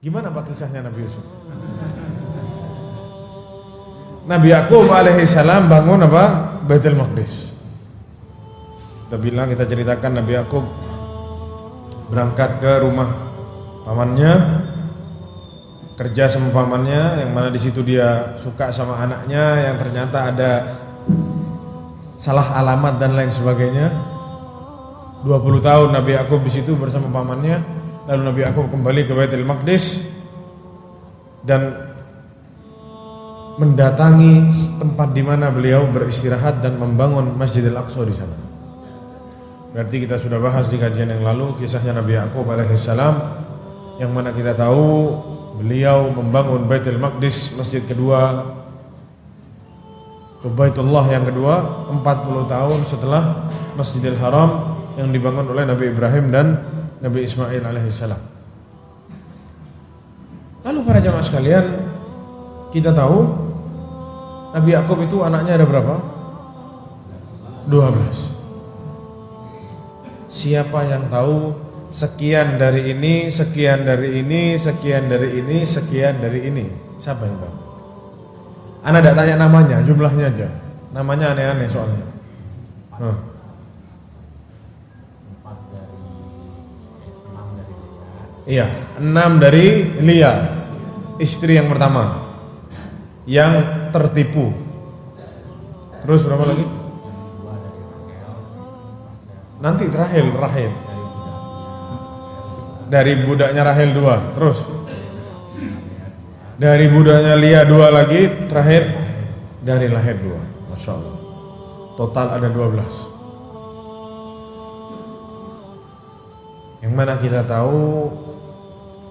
Gimana Pak kisahnya Nabi Yusuf? Nabi Yakub alaihissalam bangun apa? Baitul Maqdis. Kita ceritakan Nabi Yakub berangkat ke rumah pamannya, kerja sama pamannya, yang mana di situ dia suka sama anaknya, yang ternyata ada salah alamat dan lain sebagainya. 20 tahun Nabi Yakub di situ bersama pamannya. Lalu Nabi Yakub kembali ke Baitul Maqdis dan mendatangi tempat di mana beliau beristirahat dan membangun Masjidil Aqsa di sana. Berarti kita sudah bahas di kajian yang lalu kisahnya Nabi Yakub alaihissalam, yang mana kita tahu beliau membangun Baitul Maqdis, masjid kedua, ke Baitullah yang kedua 40 tahun setelah Masjidil Haram yang dibangun oleh Nabi Ibrahim dan Nabi Ismail alaihissalam. Lalu para jamaah sekalian, kita tahu Nabi Yakub itu anaknya ada berapa? 12. Siapa yang tahu sekian dari ini, sekian dari ini, sekian dari ini, sekian dari ini? Siapa yang tahu? Ana tidak tanya namanya, jumlahnya aja. Namanya aneh-aneh soalnya. Iya, 6 dari Lia, istri yang pertama, yang tertipu. Terus berapa lagi? Nanti Rahel. Dari budaknya Rahel 2. Terus dari budaknya Lia 2 lagi. Terakhir dari Rahel 2. Masya Allah. Total ada 12. Yang mana kita tahu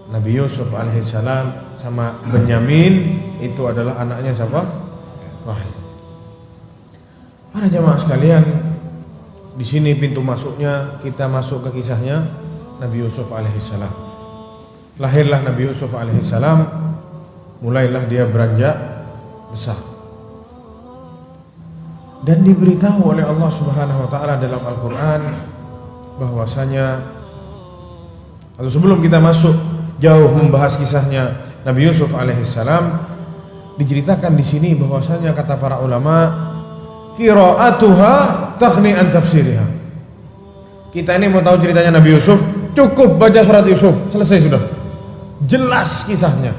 Nabi Yusuf alaihissalam sama Benyamin itu adalah anaknya siapa? Rahel. Para jamaah sekalian, di sini pintu masuknya kita masuk ke kisahnya Nabi Yusuf alaihissalam. Lahirlah Nabi Yusuf alaihissalam, mulailah dia beranjak besar. Dan diberitahu oleh Allah Subhanahu wa taala dalam Al-Qur'an bahwasanya, atau sebelum kita masuk jauh membahas kisahnya Nabi Yusuf alaihissalam, diceritakan di sini bahwasanya kata para ulama, qira'atuha taghni an tafsiriha. Kita ini mau tahu ceritanya Nabi Yusuf, cukup baca surat Yusuf, selesai sudah. Jelas kisahnya.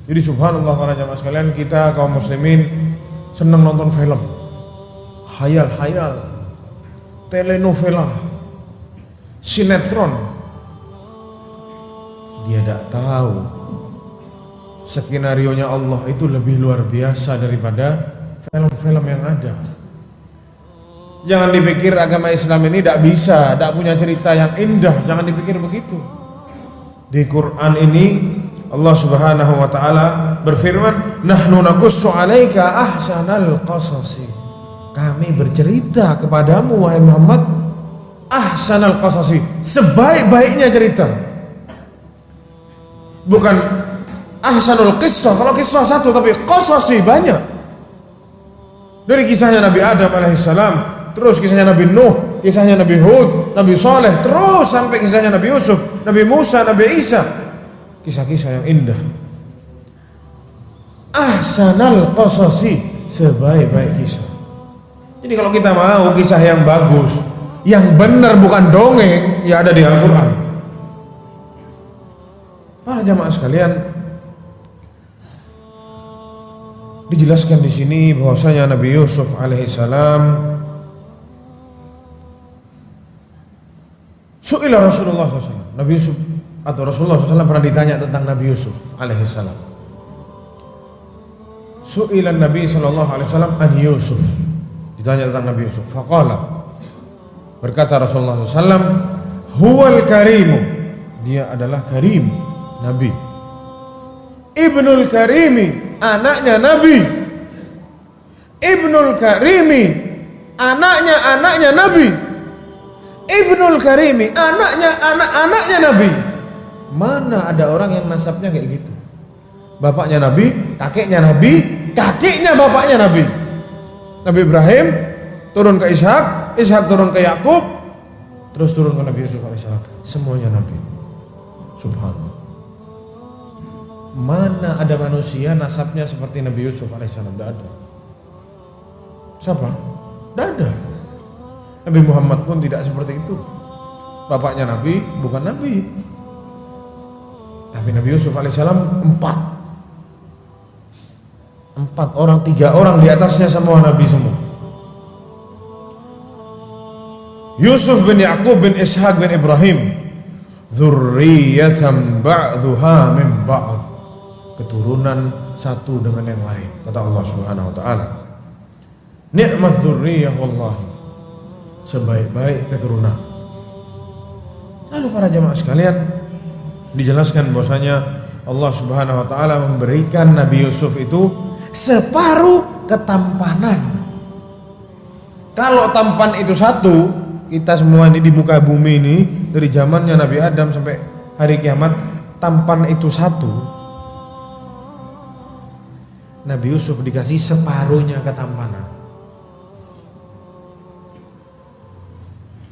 Jadi subhanallah para jamaah sekalian, kita kaum muslimin senang nonton film, hayal-hayal, telenovela, sinetron. Dia tidak tahu skenarionya Allah itu lebih luar biasa daripada film-film yang ada. Jangan dipikir agama Islam ini tidak bisa, tidak punya cerita yang indah. Jangan dipikir begitu. Di Quran ini Allah Subhanahu wa taala berfirman, "Nahnu naqussu 'alaika ahsanal qasasi." Kami bercerita kepadamu wahai Muhammad ahsanal qasasi, sebaik-baiknya cerita. Bukan ahsanul qissah, kalau kisah satu, tapi qasasi banyak. Dari kisahnya Nabi Adam alaihissalam, terus kisahnya Nabi Nuh, kisahnya Nabi Hud, Nabi Saleh, terus sampai kisahnya Nabi Yusuf, Nabi Musa, Nabi Isa. Kisah-kisah yang indah. Ahsanal qasasi, sebaik-baik kisah. Jadi kalau kita mau kisah yang bagus, yang benar bukan dongeng, ya ada di Al-Quran. Para jamaah sekalian, dijelaskan di sini bahwasanya Nabi Yusuf alaihissalam, su'ila Rasulullah SAW. Nabi Yusuf atau Rasulullah SAW pernah ditanya tentang Nabi Yusuf alaihissalam. Su'ila Nabi SAW an Yusuf, ditanya tentang Nabi Yusuf. Faqala, berkata Rasulullah SAW, huwal karimu, dia adalah karim, Nabi. Ibnul Karimi, anaknya Nabi. Ibnul Karimi, anaknya Nabi. Ibnul Karimi, anaknya Nabi. Mana ada orang yang nasabnya kayak gitu? bapaknya Nabi, kakeknya Nabi, kakeknya bapaknya Nabi. Nabi Ibrahim turun ke Ishak, Ishak turun ke Yakub, terus turun ke Nabi Yusuf alaihissalam. Semuanya Nabi. Subhanallah. Mana ada manusia nasabnya seperti Nabi Yusuf alaihissalam? Tidak ada. Siapa? Tidak ada. Nabi Muhammad pun tidak seperti itu. Bapaknya Nabi bukan Nabi. Tapi Nabi Yusuf alaihissalam empat orang, 3 orang di atasnya semua Nabi semua. Yusuf bin Yakub bin Ishaq bin Ibrahim, dzurriyyatan ba'dhuha min ba'd, keturunan satu dengan yang lain, kata Allah Subhanahu wa taala. Ni'mat dzurriyyah wallahi, sebaik-baik keturunan. Lalu para jamaah sekalian, dijelaskan bahwasanya Allah Subhanahu wa taala memberikan Nabi Yusuf itu separuh ketampanan. Kalau tampan itu satu, kita semua ini di muka bumi ini dari zamannya Nabi Adam sampai hari kiamat, tampan itu satu. Nabi Yusuf dikasih separuhnya ketampanan.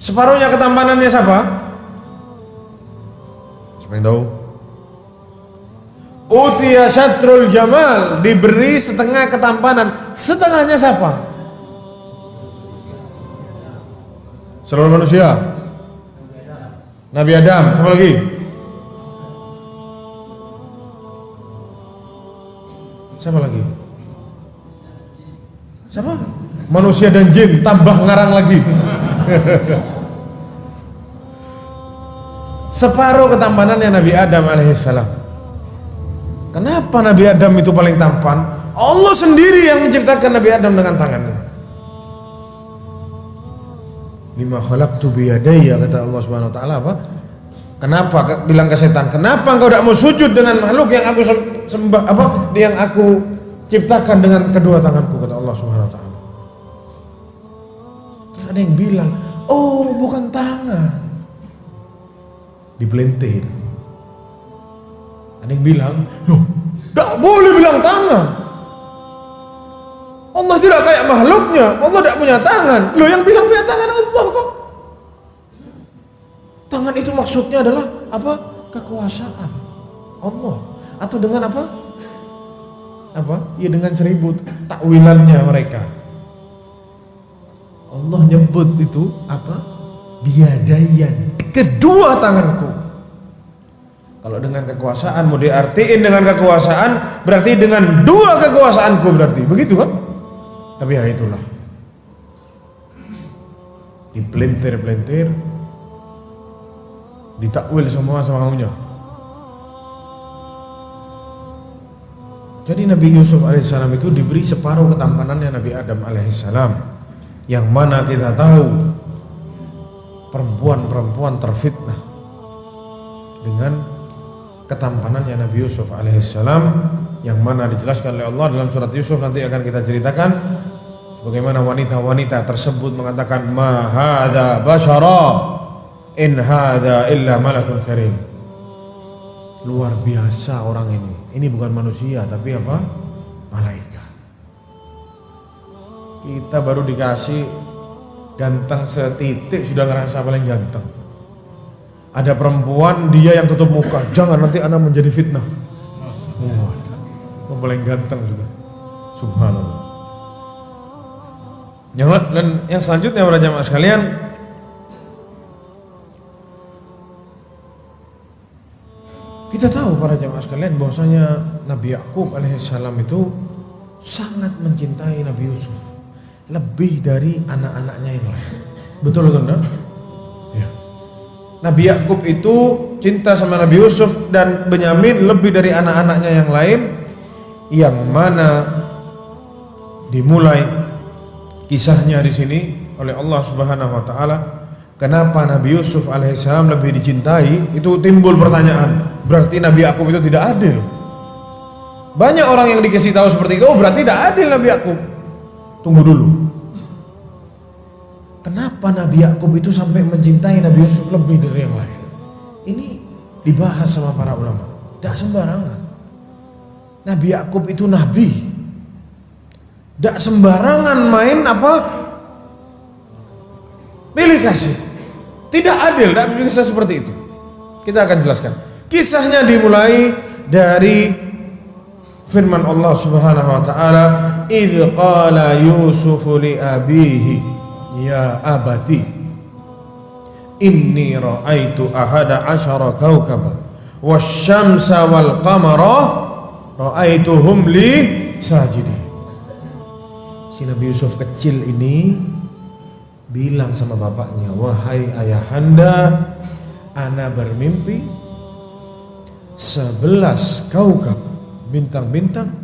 Separuhnya ketampanannya siapa? Siapa yang tahu? Utiya syatrul jamal, diberi setengah ketampanan. Setengahnya siapa? Seluruh manusia. Nabi Adam. Siapa lagi? Siapa lagi? Siapa? Manusia dan jin, tambah ngarang lagi. Separuh ketampanannya Nabi Adam alaihissalam. Kenapa Nabi Adam itu paling tampan? Allah sendiri yang menciptakan Nabi Adam dengan tangannya. Lima khalaqtu biyadayya, kata Allah Subhanahu wa taala apa? Kenapa bilang ke setan, kenapa engkau tidak mau sujud dengan makhluk yang aku sembah, apa? Yang aku ciptakan dengan kedua tanganku, kata Allah Subhanahu wa taala. Terus ada yang bilang, "Oh, bukan tangan." Dipelintir. Ada yang bilang, "Loh, tidak boleh bilang tangan. Allah tidak kayak makhluknya, Allah tidak punya tangan." Loh, yang bilang punya tangan Allah kok. Tangan itu maksudnya adalah apa? Kekuasaan Allah. Atau dengan apa? Apa? Ya dengan 1000 takwilannya mereka. Allah nyebut itu apa? Biyadayan, kedua tanganku. Kalau dengan kekuasaan mau diartiin dengan kekuasaan, berarti dengan dua kekuasaanku berarti. Begitu kan? Tapi ya itulah. Dipelintir-pelintir, ditakwil semua semaunya. Jadi Nabi Yusuf alaihissalam itu diberi separuh ketampanannya Nabi Adam alaihissalam, yang mana kita tahu perempuan-perempuan terfitnah dengan ketampanannya Nabi Yusuf alaihissalam, yang mana dijelaskan oleh Allah dalam surat Yusuf. Nanti akan kita ceritakan sebagaimana wanita-wanita tersebut mengatakan, ma hadza basyara in hadza illa malakun karim. Luar biasa orang ini bukan manusia tapi apa? Malaikat. Kita baru dikasih ganteng setitik sudah ngerasa paling ganteng. Ada perempuan dia yang tutup muka, jangan nanti anak menjadi fitnah. Paling ganteng sudah. Subhanallah. Yang selanjutnya para jamaah sekalian, kita tahu para jamaah sekalian bahwasanya Nabi Yakub alaihissalam itu sangat mencintai Nabi Yusuf lebih dari anak-anaknya yang lain. Betul kan? Ya. Nabi Yakub itu cinta sama Nabi Yusuf dan Benyamin lebih dari anak-anaknya yang lain, yang mana dimulai kisahnya di sini oleh Allah Subhanahu wa taala. Kenapa Nabi Yusuf alaihissalam lebih dicintai? Itu timbul pertanyaan, berarti Nabi Yakub itu tidak adil. Banyak orang yang dikasih tahu seperti itu, oh berarti tidak adil Nabi Yakub. Tunggu dulu. Kenapa Nabi Yakub itu sampai mencintai Nabi Yusuf lebih dari yang lain? Ini dibahas sama para ulama. Tidak sembarangan. Nabi Yakub itu nabi. Tidak sembarangan main pilih kasih. Tidak adil, tidak bisa seperti itu. Kita akan jelaskan. Kisahnya dimulai dari firman Allah Subhanahu wa taala, "Idz qala Yusuf li abihi ya abati inni ra'aitu ahada asyara kawkaba wasyamsa wal qamara ra'aituhum li sajidin." Si Nabi Yusuf kecil ini bilang sama bapaknya, "Wahai ayahanda, ana bermimpi 11 kaukab, bintang-bintang,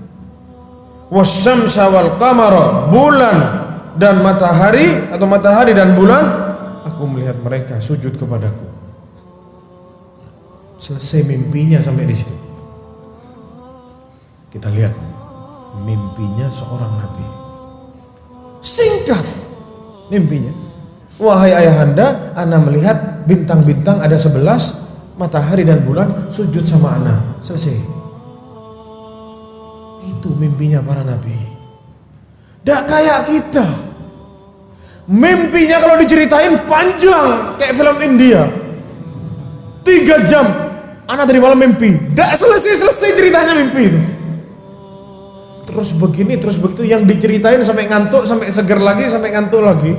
wasyamsa wal qamara, bulan dan matahari atau matahari dan bulan, aku melihat mereka sujud kepadaku." Selesai mimpinya sampai di situ. Kita lihat mimpinya seorang nabi. Singkat mimpinya. "Wahai ayahanda, ana melihat bintang-bintang ada 11, matahari dan bulan sujud sama ana." Selesai. Itu mimpinya para nabi. Tidak kayak kita. Mimpinya kalau diceritain panjang kayak film India. 3 jam. Ana tadi malam mimpi. Tidak selesai ceritanya mimpi itu. Terus begini, terus begitu, yang diceritain sampai ngantuk, sampai seger lagi, sampai ngantuk lagi.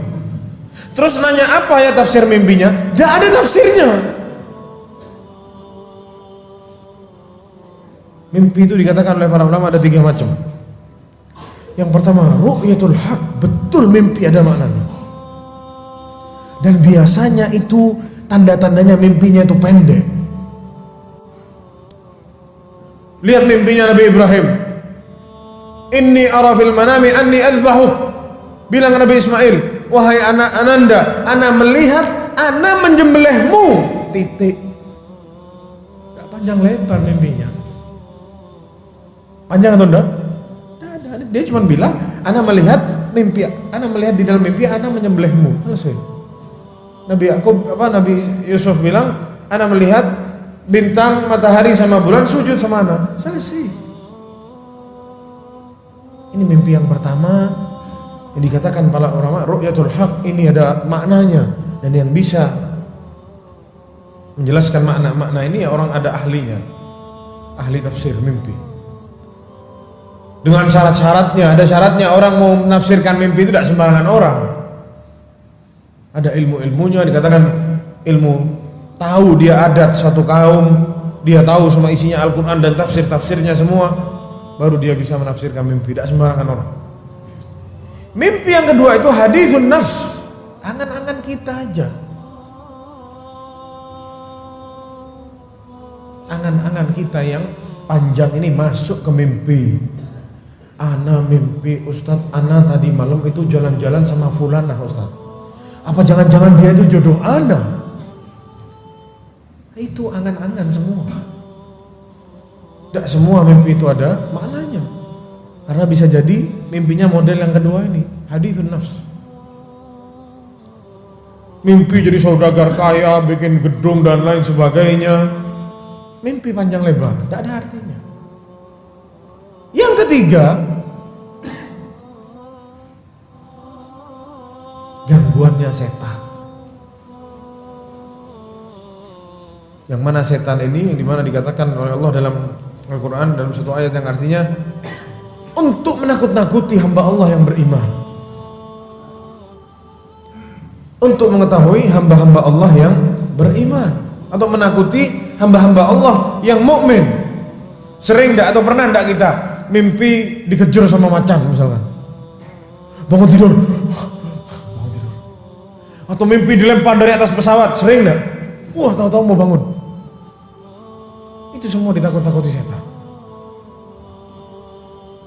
Terus nanya apa ya tafsir mimpinya? Tidak ada tafsirnya. Mimpi itu dikatakan oleh para ulama ada 3 macam. Yang pertama, ru'yatul haq, betul mimpi ada maknanya. Dan biasanya itu tanda-tandanya mimpinya itu pendek. Lihat mimpinya Nabi Ibrahim. "Inni ara fil manami anni azbahuk." Bilang Nabi Ismail, "Wahai ananda, ana melihat ana menyembelihmu." Titik. Tidak panjang lebar mimpinya. Panjang atau enggak? Dia cuma bilang, "Ana melihat mimpi, ana melihat di dalam mimpi ana menyembelihmu." Selesai. Nabi Yusuf bilang, "Ana melihat bintang, matahari sama bulan sujud sama ana." Selesai. Ini mimpi yang pertama yang dikatakan para ulama ru'yatul haq, ini ada maknanya, dan yang bisa menjelaskan makna ini orang ada ahlinya, ahli tafsir mimpi. Dengan syarat-syaratnya, ada syaratnya. Orang mau menafsirkan mimpi itu tidak sembarangan orang. Ada ilmu-ilmunya, dikatakan ilmu tahu dia adat satu kaum, dia tahu semua isinya Al-Quran dan tafsir-tafsirnya semua, baru dia bisa menafsirkan mimpi. Tidak sembarangan orang. Mimpi yang kedua itu hadithun nafs, angan-angan kita aja. Angan-angan kita yang panjang ini masuk ke mimpi. Ana mimpi, Ustadz, ana tadi malam itu jalan-jalan sama fulanah, Ustadz. Apa jangan-jangan dia itu jodoh ana? Itu angan-angan semua. Tidak semua mimpi itu ada maknanya. Karena bisa jadi mimpinya model yang kedua ini, hadithun nafs. Mimpi jadi saudagar kaya, bikin gedung dan lain sebagainya. Mimpi panjang lebar, tidak ada artinya. Yang ketiga, gangguannya setan. Yang mana setan ini, yang dimana dikatakan oleh Allah dalam Al-Quran dalam satu ayat yang artinya untuk menakut-nakuti hamba Allah yang beriman, untuk mengetahui hamba-hamba Allah yang beriman, atau menakuti hamba-hamba Allah yang mukmin. Sering enggak atau pernah enggak kita mimpi dikejar sama macan misalkan, bangun tidur, atau mimpi dilempar dari atas pesawat, sering enggak? Wah, tahu-tahu mau bangun. Itu semua ditakut-takuti setan.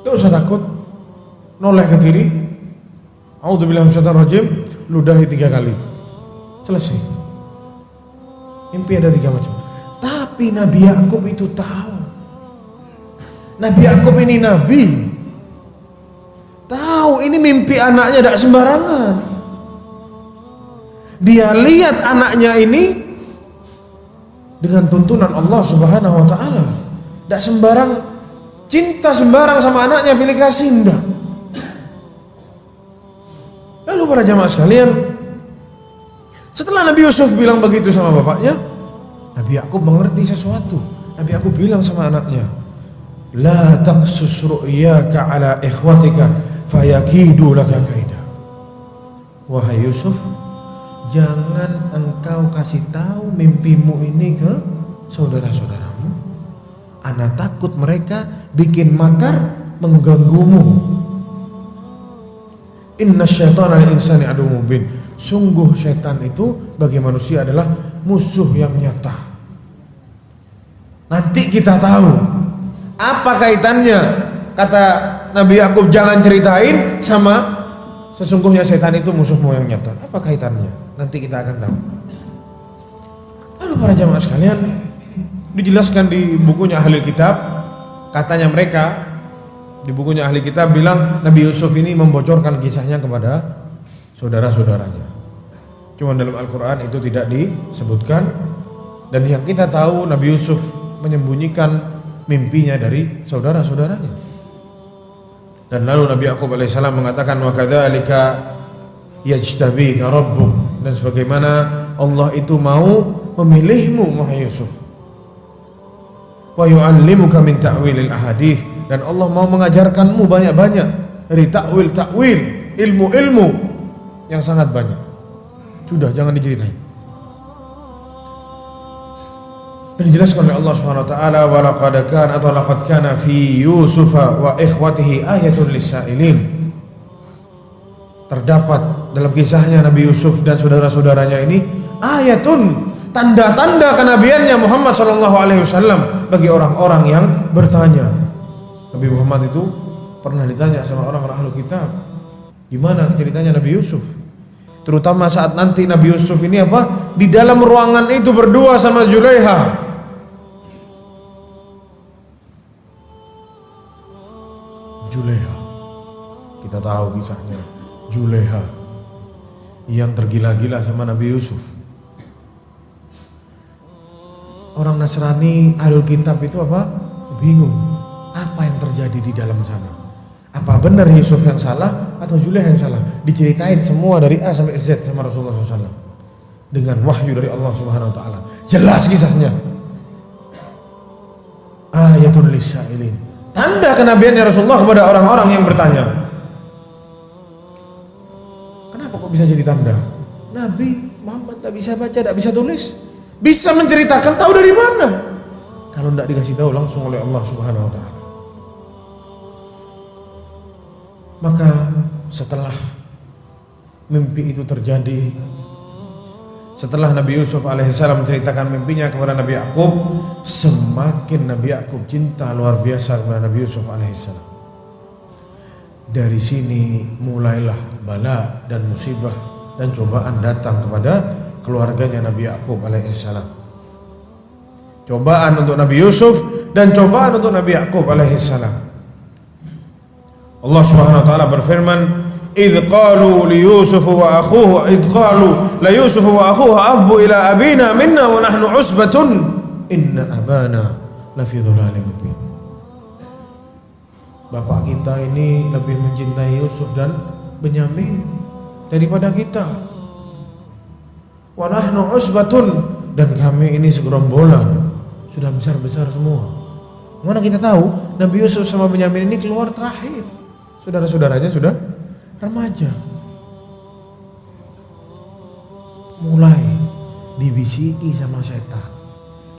Tidak usah takut, noleh ke kiri, a'udzubillahi minasyaitonir rajim, ludahi 3 kali, selesai. Mimpi ada 3 macam. Tapi Nabi Yakub itu tahu. Nabi Yakub ini nabi, tahu ini mimpi anaknya tidak sembarangan. Dia lihat anaknya ini dengan tuntunan Allah Subhanahu wa taala. Tidak sembarang Cinta sembarang sama anaknya pilih kasih, enggak. Lalu para jamaah sekalian, setelah Nabi Yusuf bilang begitu sama bapaknya, Nabi Yakub mengerti sesuatu. Nabi Yakub bilang sama anaknya, la taqsus ru'yaka ala ikhwatika fayakidu laka kaida. Wahai Yusuf, jangan engkau kasih tahu mimpimu ini ke saudara-saudaramu. Ana takut mereka bikin makar mengganggumu. Inna syaitana lil insani aduwwun mubin. Sungguh setan itu bagi manusia adalah musuh yang nyata. Nanti kita tahu apa kaitannya kata Nabi Yakub jangan ceritain sama sesungguhnya setan itu musuhmu yang nyata. Apa kaitannya? Nanti kita akan tahu. Lalu para jamaah sekalian, dijelaskan di bukunya ahli kitab, katanya mereka di bukunya ahli kitab bilang Nabi Yusuf ini membocorkan kisahnya kepada saudara-saudaranya. Cuma dalam Al-Quran itu tidak disebutkan. Dan yang kita tahu Nabi Yusuf menyembunyikan mimpinya dari saudara-saudaranya. Dan lalu Nabi Yakub alaihissalam mengatakan wa kadzalika yajtabika rabbuk, dan sebagaimana Allah itu mau memilihmu wahai Yusuf. Wa yu'allimuka min ta'wilil ahadits, dan Allah mau mengajarkanmu banyak-banyak dari takwil, ilmu-ilmu yang sangat banyak. Sudah, jangan diceritain. Dan dijelaskan oleh Allah Subhanahu wa taala, wa laqad kana fi Yusufa wa ikhwatihi ayatun lis-sa'ilin. Terdapat dalam kisahnya Nabi Yusuf dan saudara-saudaranya ini ayatun, tanda-tanda kenabiannya Muhammad sallallahu alaihi wasallam bagi orang-orang yang bertanya. Nabi Muhammad itu pernah ditanya sama orang-orang ahlu kitab, gimana ceritanya Nabi Yusuf? Terutama saat nanti Nabi Yusuf ini di dalam ruangan itu berdua sama Zulaiha. Zulaiha, kita tahu kisahnya. Zulaiha yang tergila-gila sama Nabi Yusuf. Orang Nasrani ahlul kitab itu bingung apa yang terjadi di dalam sana. Apa benar Yusuf yang salah atau Zulaiha yang salah? Diceritain semua dari A sampai Z sama Rasulullah SAW dengan wahyu dari Allah Subhanahu Wa Taala. Jelas kisahnya. Ayatul lisailin, tanda kenabiannya Rasulullah kepada orang-orang yang bertanya. Kenapa kok bisa jadi tanda? Nabi Muhammad tak bisa baca, tak bisa tulis, bisa menceritakan, tahu dari mana? Kalau tidak dikasih tahu langsung oleh Allah Subhanahu Wa Taala. Maka setelah mimpi itu terjadi, setelah Nabi Yusuf alaihissalam menceritakan mimpinya kepada Nabi Yakub, semakin Nabi Yakub cinta luar biasa kepada Nabi Yusuf alaihissalam. Dari sini mulailah bala dan musibah dan cobaan datang kepada keluarganya Nabi Yakub alaihissalam. Cobaan untuk Nabi Yusuf dan cobaan untuk Nabi Yakub alaihissalam. Allah Subhanahu wa taala berfirman, "Idz qalu li Yusuf wa akhuhu idz qalu la Yusuf wa akhuhu ahabbu ila abina minna wa nahnu usbatun inna abana la fi dhalalin mubin." Bapak kita ini lebih mencintai Yusuf dan Benyamin daripada kita. Wa nahnu usbatun, dan kami ini segerombolan, sudah besar-besar semua. Mana kita tahu Nabi Yusuf sama Benyamin ini keluar terakhir. Saudara-saudaranya sudah remaja. Mulai dibisiki sama setan,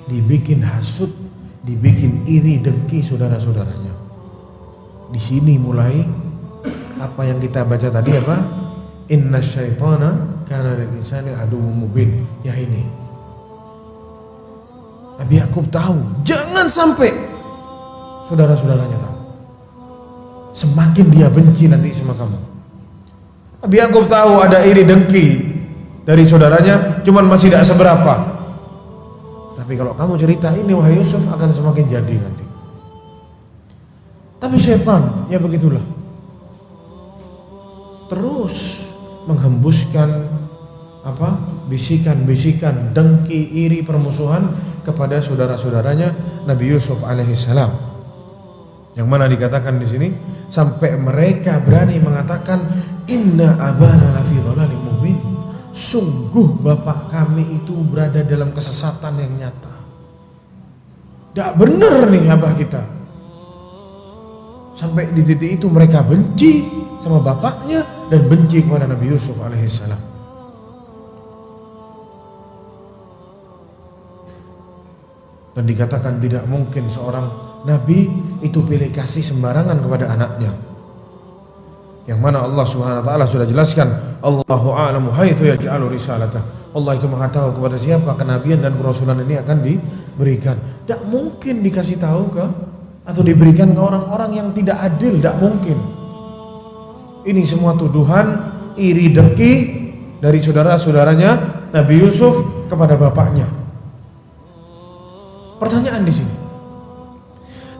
dibikin hasut, dibikin iri dengki saudara-saudaranya. Di sini mulai apa yang kita baca tadi Inna syaitana kana lil insani aduwwun mubin. Ya ini Nabi Yakub tahu, jangan sampai saudara-saudaranya tahu. Semakin dia benci nanti sama kamu. Nabi Yakub tahu ada iri dengki dari saudaranya, cuman masih tidak seberapa. Tapi kalau kamu cerita ini wahai Yusuf, akan semakin jadi nanti. Tapi setan ya begitulah, terus menghembuskan bisikan-bisikan dengki, iri, permusuhan kepada saudara-saudaranya Nabi Yusuf alaihissalam. Yang mana dikatakan di sini sampai mereka berani mengatakan inna abana lafi dhalalim mubin. Sungguh bapak kami itu berada dalam kesesatan yang nyata. Tidak benar nih abah kita. Sampai di titik itu mereka benci sama bapaknya dan benci kepada Nabi Yusuf alaihissalam. Dan dikatakan tidak mungkin seorang nabi itu pilih kasih sembarangan kepada anaknya. Yang mana Allah Subhanahu wa taala sudah jelaskan, Allahu a'lamu haitsu yaj'alu risalatah. Allah itu Maha tahu kepada siapa kenabian dan kerasulan ini akan diberikan. Tidak mungkin dikasih tahu ke atau diberikan ke orang-orang yang tidak adil, tidak mungkin. Ini semua tuduhan iri dengki dari saudara-saudaranya Nabi Yusuf kepada bapaknya. Pertanyaan di sini,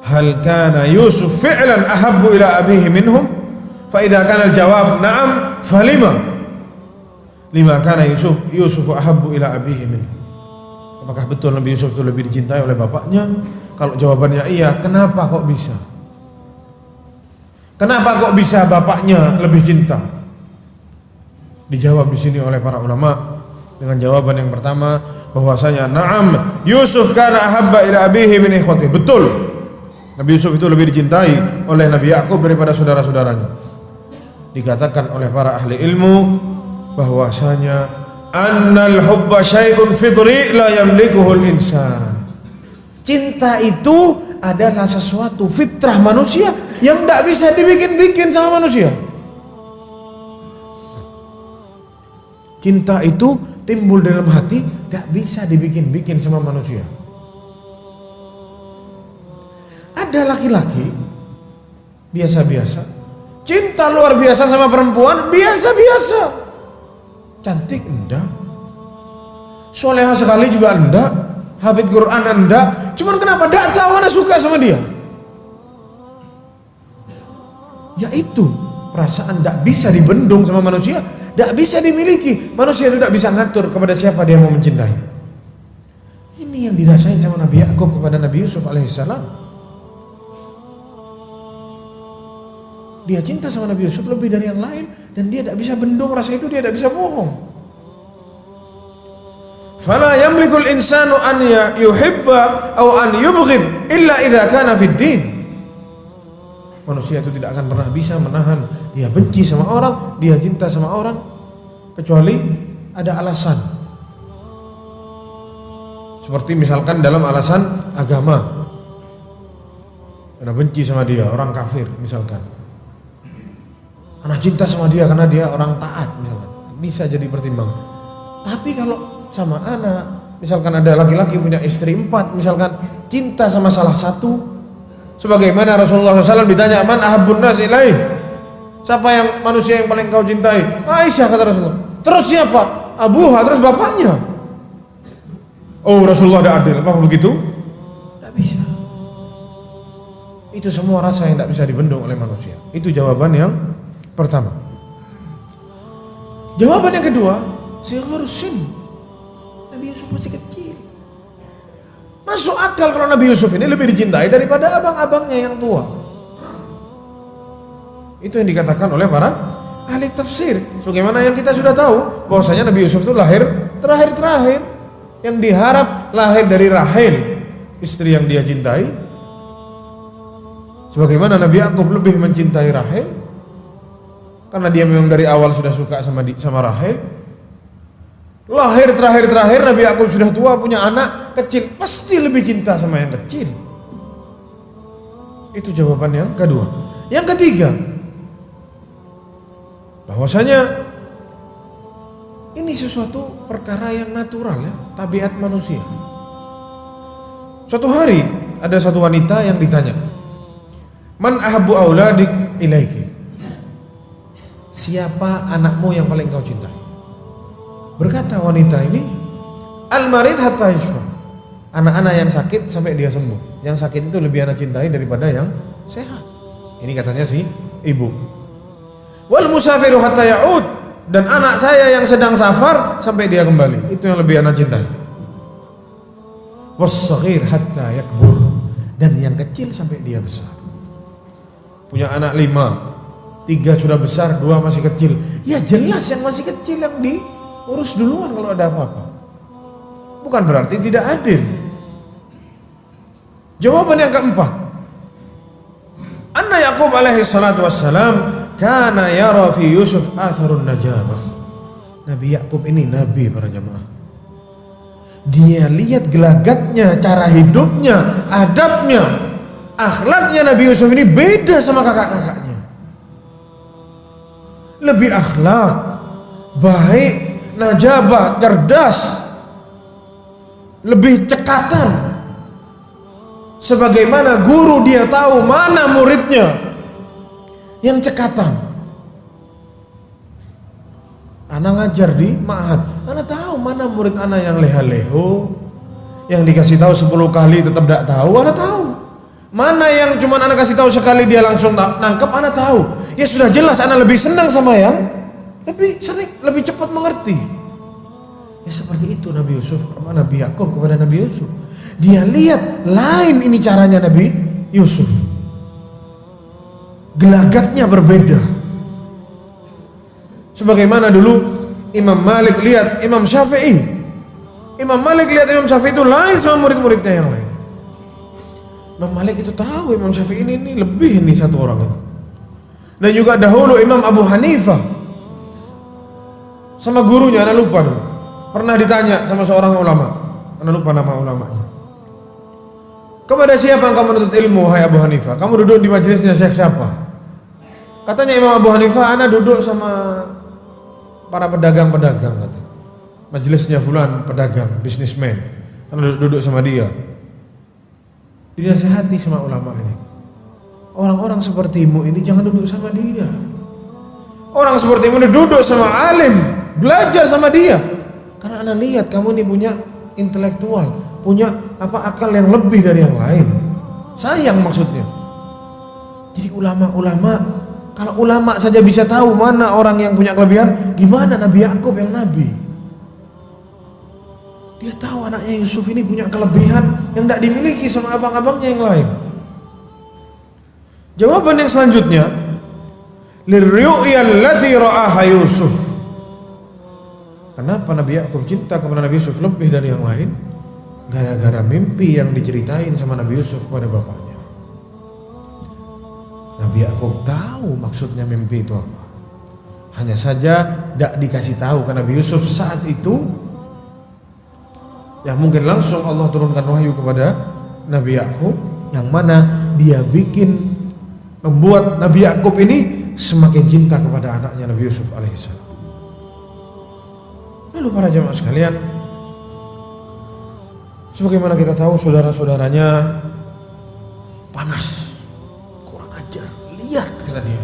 hal kana Yusuf fi'lan ahabbu ila abihi minhum? Fa idza kana al-jawab na'am falima? Lima kana Yusuf ahabbu ila abihi minhum. Apakah betul Nabi Yusuf itu lebih dicintai oleh bapaknya? Kalau jawabannya iya, kenapa kok bisa? Kenapa kok bisa bapaknya lebih cinta? Dijawab di sini oleh para ulama dengan jawaban yang pertama, bahwasanya na'am Yusuf kana ahabba ila abihi min ikhwatihi. Betul, Nabi Yusuf itu lebih dicintai oleh Nabi Yakub daripada saudara-saudaranya. Dikatakan oleh para ahli ilmu bahwasanya annal hubba syai'un fitri la yamlikuhul insan. Cinta itu adalah sesuatu fitrah manusia yang tidak bisa dibikin-bikin sama manusia. Cinta itu timbul dalam hati, tidak bisa dibikin-bikin sama manusia. Ada laki-laki biasa-biasa, cinta luar biasa sama perempuan biasa-biasa. Cantik enggak, soleha sekali juga enggak, hafid Quran enggak. Cuman kenapa enggak tahu ana suka sama dia? Yaitu perasaan enggak bisa dibendung sama manusia, enggak bisa dimiliki. Manusia itu enggak bisa ngatur kepada siapa dia mau mencintai. Ini yang dirasain sama Nabi Yakub kepada Nabi Yusuf alaihissalam. Dia cinta sama Nabi Yusuf lebih dari yang lain dan dia tidak bisa bendung rasa itu, dia tidak bisa bohong. Fala yamlikul insanu an yuhibba atau an yubghid illa idza kana fid din. Manusia itu tidak akan pernah bisa menahan dia benci sama orang, dia cinta sama orang kecuali ada alasan. Seperti misalkan dalam alasan agama. Karena benci sama dia, orang kafir misalkan. Anak cinta sama dia karena dia orang taat misalkan, bisa jadi pertimbangan. Tapi kalau sama anak, misalkan ada laki-laki punya istri 4, misalkan cinta sama salah satu, sebagaimana Rasulullah SAW ditanya, man ahabbun nas ilaih, siapa yang manusia yang paling kau cintai? Aisyah, kata Rasulullah. Terus siapa? Abuha, terus bapaknya. Oh, Rasulullah ada adil, apa begitu? Tidak bisa. Itu semua rasa yang tidak bisa dibendung oleh manusia. Itu jawaban yang pertama. Jawaban yang kedua, sigharus sin. Nabi Yusuf masih kecil. Masuk akal kalau Nabi Yusuf ini lebih dicintai daripada abang-abangnya yang tua. Itu yang dikatakan oleh para ahli tafsir. Sebagaimana yang kita sudah tahu, bahwasanya Nabi Yusuf itu lahir terakhir. Yang diharap lahir dari Rahel, istri yang dia cintai. Sebagaimana Nabi Yakub lebih mencintai Rahel, karena dia memang dari awal sudah suka sama Rahel. Lahir terakhir Nabi Yakub sudah tua, punya anak kecil, pasti lebih cinta sama yang kecil. Itu jawaban yang kedua. Yang ketiga, bahwasanya ini sesuatu perkara yang natural ya, tabiat manusia. Suatu hari ada satu wanita yang ditanya, man ahabbu auladik ilaiki, siapa anakmu yang paling kau cintai? Berkata wanita ini, al-marid hatta yashfa, anak-anak yang sakit sampai dia sembuh. Yang sakit itu lebih anak cintai daripada yang sehat. Ini katanya si ibu. Wal musafiru hatta ya'ud, dan anak saya yang sedang safar sampai dia kembali, itu yang lebih anak cintai. Was saghir hatta yakbur, dan yang kecil sampai dia besar. punya anak 5, 3 sudah besar, 2 masih kecil. Ya jelas yang masih kecil yang diurus duluan kalau ada apa-apa. Bukan berarti tidak adil. Jawaban yang keempat, anna Yaqub alaihi salatu wassalam kana yara fi Yusuf atharun najabah. Nabi Yaqub ini nabi para jamaah. Dia lihat gelagatnya, cara hidupnya, adabnya, akhlaknya Nabi Yusuf ini beda sama kakak-kakaknya. Lebih akhlak, baik, najabah, cerdas, lebih cekatan. Sebagaimana guru dia tahu mana muridnya yang cekatan. Anak ngajar di ma'had, anak tahu mana murid anak yang leha-leho, yang dikasih tahu 10 kali tetap tidak tahu, anak tahu. Mana yang cuma anak kasih tahu sekali dia langsung nangkep, anak tahu. Ya sudah jelas anak lebih senang sama yang lebih sering, lebih cepat mengerti. Ya seperti itu Nabi Yusuf, Nabi Yaqub kepada Nabi Yusuf. Dia lihat lain ini caranya Nabi Yusuf. Gelagatnya berbeda. Sebagaimana dulu Imam Malik lihat Imam Syafi'i. Imam Malik lihat Imam Syafi'i itu lain sama murid-muridnya yang lain. Imam Malik itu tahu Imam Syafi'i ini lebih nih satu orang ini. Dan juga dahulu Imam Abu Hanifah sama gurunya, anak lupa dulu. Pernah ditanya sama seorang ulama, anak lupa nama ulamanya. Kepada siapa engkau menuntut ilmu, hai Abu Hanifah? Kamu duduk di majelisnya Syekh siapa? Katanya Imam Abu Hanifah, anak duduk sama para pedagang-pedagang, kata. Majelisnya fulan pedagang, bisnismen. Karena duduk sama dia. Dinasihati sama ulama ini. Orang-orang sepertimu ini jangan duduk sama dia. Orang sepertimu ini duduk sama alim, belajar sama dia. Karena anak lihat kamu ini punya intelektual, punya akal yang lebih dari yang lain. Sayang maksudnya. Jadi ulama-ulama, kalau ulama saja bisa tahu mana orang yang punya kelebihan, gimana Nabi Yaqub yang nabi? Dia tahu anaknya Yusuf ini punya kelebihan yang tidak dimiliki sama abang-abangnya yang lain. Jawaban yang selanjutnya, lirru'yal lati ra'aha Yusuf. Kenapa Nabi Yaqub cinta kepada Nabi Yusuf lebih dari yang lain? Gara-gara mimpi yang diceritain sama Nabi Yusuf kepada bapaknya. Nabi Yaqub tahu maksudnya mimpi itu apa. Hanya saja tidak dikasih tahu ke Nabi Yusuf saat itu. Ya mungkin langsung Allah turunkan wahyu kepada Nabi Yaqub, yang mana dia membuat Nabi Yaqub ini semakin cinta kepada anaknya Nabi Yusuf alaihissalam. Lalu para jamaah sekalian, sebagaimana kita tahu saudara-saudaranya panas, kurang ajar, lihat kata dia,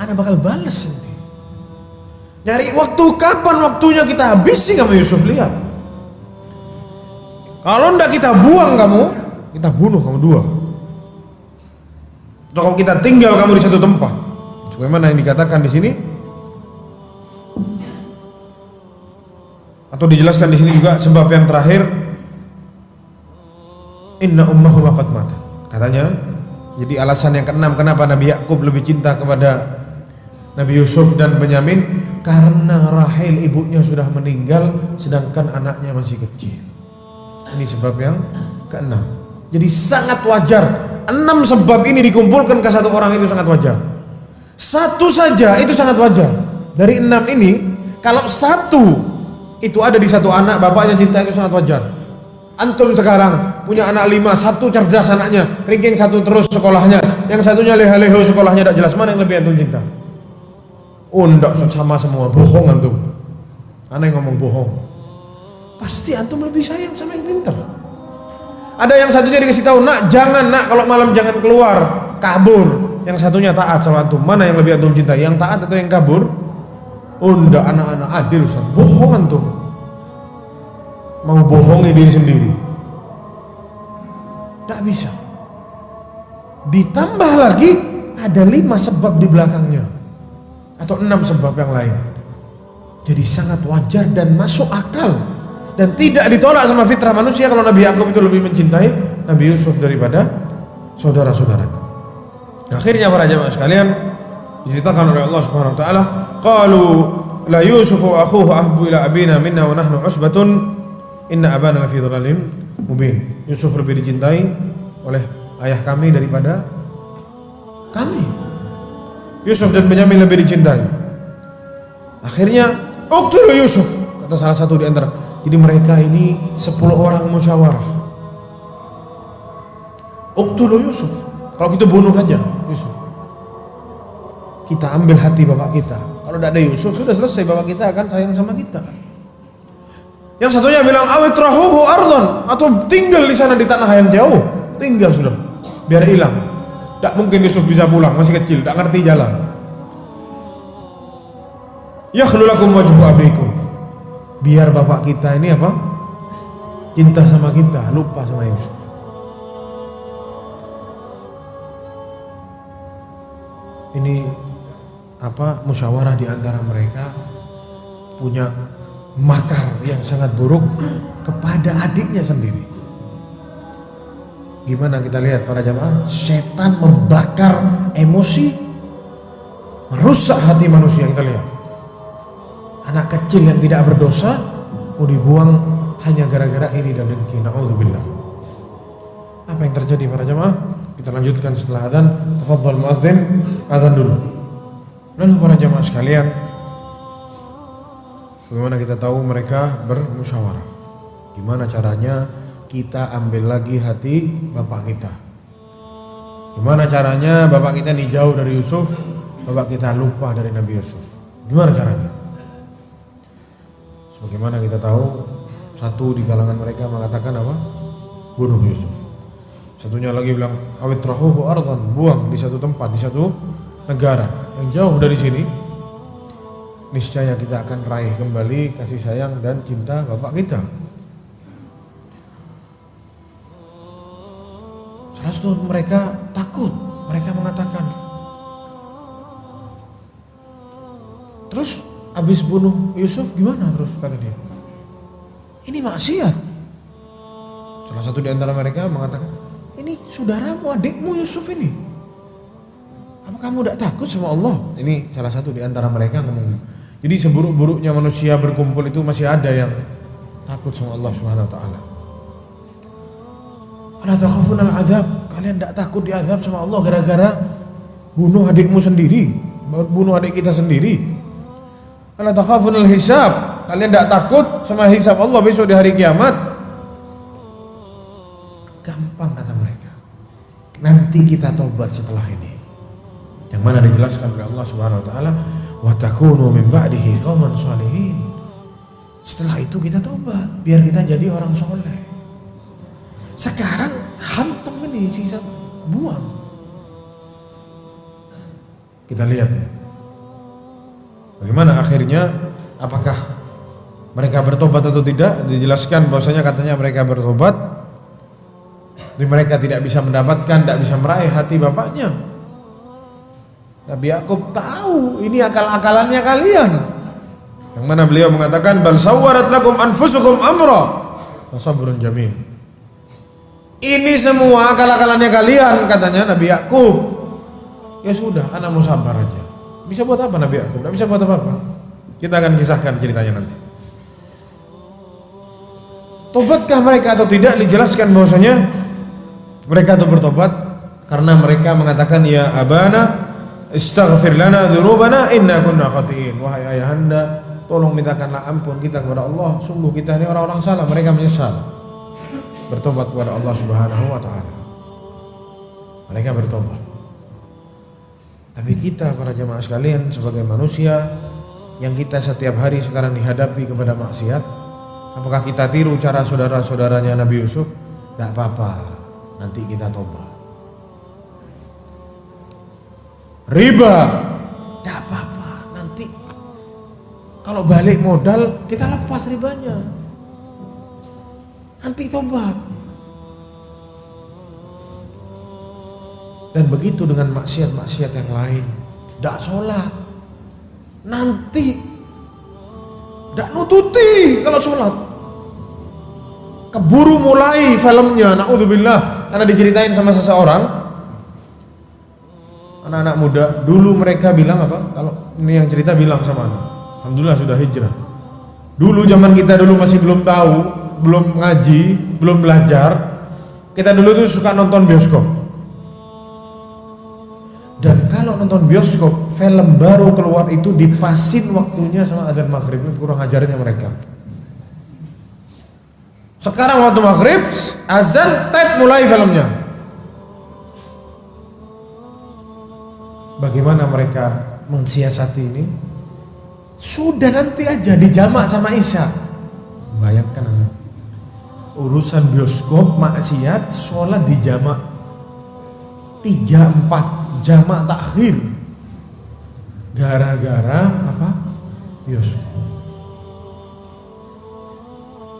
anak bakal balas nanti. Dari waktu kapan waktunya kita habisi kamu Yusuf, lihat. Kalau ndak kita buang kamu, kita bunuh kamu dua. Atau kalau kita tinggal kamu di satu tempat. Sebagaimana yang dikatakan di sini, atau dijelaskan di sini juga sebab yang terakhir, inna ummahu waqad matat. Katanya, jadi alasan yang keenam kenapa Nabi Yaqub lebih cinta kepada Nabi Yusuf dan Benyamin, karena Rahel ibunya sudah meninggal sedangkan anaknya masih kecil. Ini sebab yang keenam. Jadi sangat wajar 6 sebab ini dikumpulkan ke satu orang itu sangat wajar. Satu saja itu sangat wajar. Dari 6 ini, kalau satu itu ada di satu anak, bapaknya cinta, itu sangat wajar. Antum sekarang punya anak 5, satu cerdas anaknya, ranking 1 terus sekolahnya, yang satunya leha-leho sekolahnya tidak jelas, mana yang lebih antum cinta? Oh enggak, sama semua, bohong antum. Aneh ngomong bohong. Pasti antum lebih sayang sama yang pintar. Ada yang satunya dikasih tahu, nak jangan, nak kalau malam jangan keluar, kabur. Yang satunya taat sama antum, mana yang lebih antum cinta? Yang taat atau yang kabur? Oh enggak, anak-anak adil Ustaz. Bohong antum. Mau bohongi diri sendiri. Tidak bisa. Ditambah lagi ada 5 sebab di belakangnya, atau 6 sebab yang lain. Jadi sangat wajar dan masuk akal, dan tidak ditolak sama fitrah manusia kalau Nabi Yaqub itu lebih mencintai Nabi Yusuf daripada saudara-saudaranya. Akhirnya para jamaah sekalian, diceritakan oleh Allah Subhanahu wa taala, qalu la Yusuf wa akhuhu ahbu ila abina minna wa nahnu usbatun inna abana lafi dhalalin mubin. Yusuf lebih dicintai oleh ayah kami daripada kami. Yusuf dan Benyamin lebih dicintai. Akhirnya, uqtulu Yusuf, kata salah satu di antara. Jadi mereka ini 10 orang musyawarah. Uqtulu Yusuf. Kalau kita bunuh aja Yusuf. Kita ambil hati bapak kita. Kalau tidak ada Yusuf, sudah selesai, bapak kita akan sayang sama kita. Yang satunya bilang awitrahuhu ardhon, atau tinggal di sana di tanah yang jauh. Tinggal sudah, biar hilang. Tidak mungkin Yusuf bisa pulang, masih kecil, tidak ngerti jalan. Yakhlu lakum wajhu abikum. Biar bapak kita ini apa? Cinta sama kita, lupa sama Yusuf. Ini apa? Musyawarah di antara mereka, punya makar yang sangat buruk kepada adiknya sendiri. Gimana kita lihat para jamaah? Setan membakar emosi, merusak hati manusia. Kita lihat anak kecil yang tidak berdosa mau dibuang hanya gara-gara iri dan dengki. Na'udzubillah. Apa yang terjadi para jamaah? Kita lanjutkan setelah adzan. Tafadhal muadzin, adzan dulu. Lalu para jamaah sekalian, bagaimana kita tahu mereka bermusyawarah? Gimana caranya kita ambil lagi hati bapak kita? Gimana caranya bapak kita nih jauh dari Yusuf, bapak kita lupa dari Nabi Yusuf? Gimana caranya? Sebagaimana kita tahu, satu di kalangan mereka mengatakan apa? Bunuh Yusuf. Satunya lagi bilang awitrahuhu ardhan, buang di satu tempat, di satu negara yang jauh dari sini. Niscaya kita akan raih kembali kasih sayang dan cinta bapak kita. Salah satu mereka takut. Mereka mengatakan, terus habis bunuh Yusuf gimana terus, kata dia. Ini maksiat. Salah satu di antara mereka mengatakan, ini saudaramu, adikmu Yusuf ini. Apa kamu tidak takut sama Allah? Ini salah satu di antara mereka ngomong. Jadi seburuk-buruknya manusia berkumpul itu masih ada yang takut sama Allah Subhanahu wa taala. Ala takhafun al-azab, kalian tidak takut diazab sama Allah gara-gara bunuh adikmu sendiri, bunuh adik kita sendiri. Ala takhafun al-hisab, kalian tidak takut sama hisab Allah besok di hari kiamat. Gampang kata mereka. Nanti kita tobat setelah ini. Yang mana dijelaskan oleh Allah Subhanahu wa taala, wa takunu min ba'dihi qauman shalihin. Setelah itu kita tobat biar kita jadi orang soleh. Sekarang hantam ini sisa buang. Kita lihat bagaimana akhirnya, apakah mereka bertobat atau tidak. Dijelaskan bahwasanya katanya mereka bertobat, tapi mereka tidak bisa mendapatkan, tidak bisa meraih hati bapaknya. Nabi Yakub tahu ini akal-akalannya kalian. Yang mana beliau mengatakan bal sawwarat lakum anfusukum amra fasabrun jamil. Ini semua akal-akalannya kalian, katanya Nabi Yakub. Ya sudah, anak mau sabar aja. Bisa buat apa Nabi Yakub? Tidak bisa buat apa-apa. Kita akan kisahkan ceritanya nanti. Tobatkah mereka atau tidak? Dijelaskan bahwasanya mereka itu bertobat karena mereka mengatakan, ya abana istaghfir lana dzunubana inna kunna khatiin. Wahai ayahanda, tolong mintakanlah ampun kita kepada Allah, sungguh kita ini orang-orang salah. Mereka menyesal, bertobat kepada Allah Subhanahu wa taala. Mereka bertobat. Tapi kita para jamaah sekalian sebagai manusia yang kita setiap hari sekarang dihadapi kepada maksiat, apakah kita tiru cara saudara-saudaranya Nabi Yusuf? Tidak apa-apa, nanti kita tobat. Riba, tidak apa-apa, nanti kalau balik modal kita lepas ribanya, nanti tobat. Dan begitu dengan maksiat-maksiat yang lain. Tidak sholat, nanti tidak nututi kalau sholat. Keburu mulai filmnya, na'udzubillah. Karena diceritain sama seseorang, anak-anak muda. Dulu mereka bilang apa? Kalau ini yang cerita bilang sama anak, alhamdulillah sudah hijrah. Dulu zaman kita dulu masih belum tahu, belum ngaji, belum belajar. Kita dulu tuh suka nonton bioskop. Dan kalau nonton bioskop, film baru keluar itu dipasin waktunya sama adzan maghrib. Itu kurang ajarnya mereka. Sekarang waktu maghrib, azan, tet mulai filmnya. Bagaimana mereka mensiasati ini? Sudah nanti aja dijamak sama Isya. Bayangkan anak. Urusan bioskop, maksiat, sholat dijamak 3-4 jamak takhir. Gara-gara apa? Bioskop.